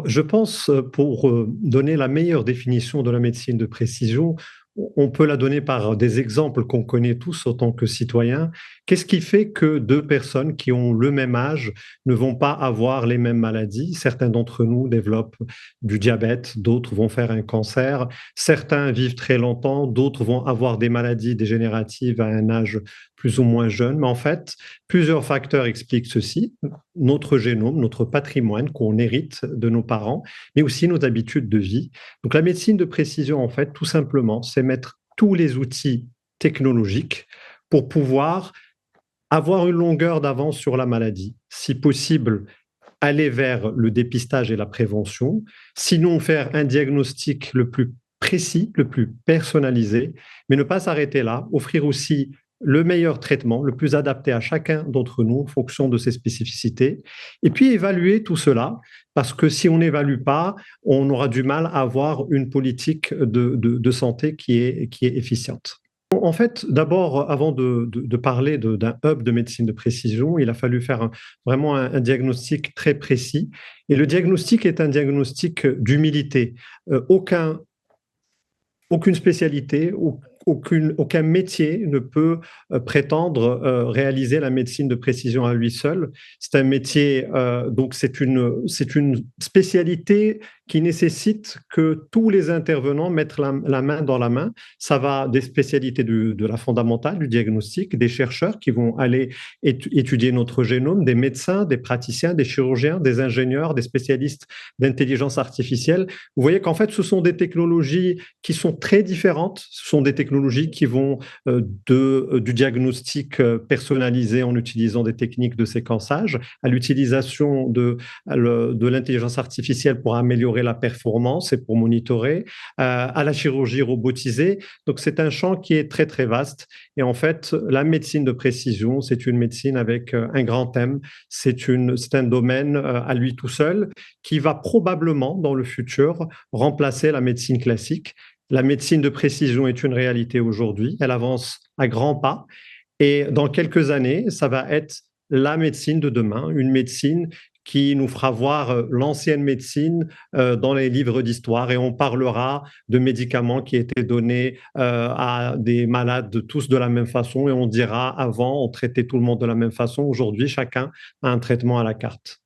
Alors, je pense, pour, donner la meilleure définition de la médecine de précision, on peut la donner par des exemples qu'on connaît tous en tant que citoyens. Qu'est-ce qui fait que 2 personnes qui ont le même âge ne vont pas avoir les mêmes maladies? Certains d'entre nous développent du diabète, d'autres vont faire un cancer, certains vivent très longtemps, d'autres vont avoir des maladies dégénératives à un âge plus ou moins jeune. Mais en fait, plusieurs facteurs expliquent ceci: notre génome, notre patrimoine qu'on hérite de nos parents, mais aussi nos habitudes de vie. Donc la médecine de précision, en fait, tout simplement, c'est mettre tous les outils technologiques pour pouvoir avoir une longueur d'avance sur la maladie. Si possible, aller vers le dépistage et la prévention, sinon faire un diagnostic le plus précis, le plus personnalisé, mais ne pas s'arrêter là, offrir aussi le meilleur traitement, le plus adapté à chacun d'entre nous en fonction de ses spécificités, et puis évaluer tout cela, parce que si on n'évalue pas, on aura du mal à avoir une politique de santé qui est efficiente. En fait, d'abord, avant de parler d'un hub de médecine de précision, il a fallu faire vraiment un diagnostic très précis. Et le diagnostic est un diagnostic d'humilité. Aucun aucune spécialité, aucun métier ne peut prétendre réaliser la médecine de précision à lui seul. C'est un métier, donc c'est une spécialité qui nécessite que tous les intervenants mettent la main dans la main. Ça va des spécialités de la fondamentale, du diagnostic, des chercheurs qui vont aller étudier notre génome, des médecins, des praticiens, des chirurgiens, des ingénieurs, des spécialistes d'intelligence artificielle. Vous voyez qu'en fait, ce sont des technologies qui sont très différentes. Ce sont des technologies qui vont du diagnostic personnalisé en utilisant des techniques de séquençage à l'utilisation de l'intelligence artificielle pour améliorer la performance et pour monitorer, à la chirurgie robotisée. Donc, c'est un champ qui est très, très vaste. Et en fait, la médecine de précision, c'est une médecine avec un grand thème. C'est un domaine à lui tout seul qui va probablement, dans le futur, remplacer la médecine classique. La médecine de précision est une réalité aujourd'hui. Elle avance à grands pas. Et dans quelques années, ça va être la médecine de demain, une médecine qui nous fera voir l'ancienne médecine dans les livres d'histoire et on parlera de médicaments qui étaient donnés à des malades tous de la même façon et on dira avant on traitait tout le monde de la même façon. Aujourd'hui, chacun a un traitement à la carte.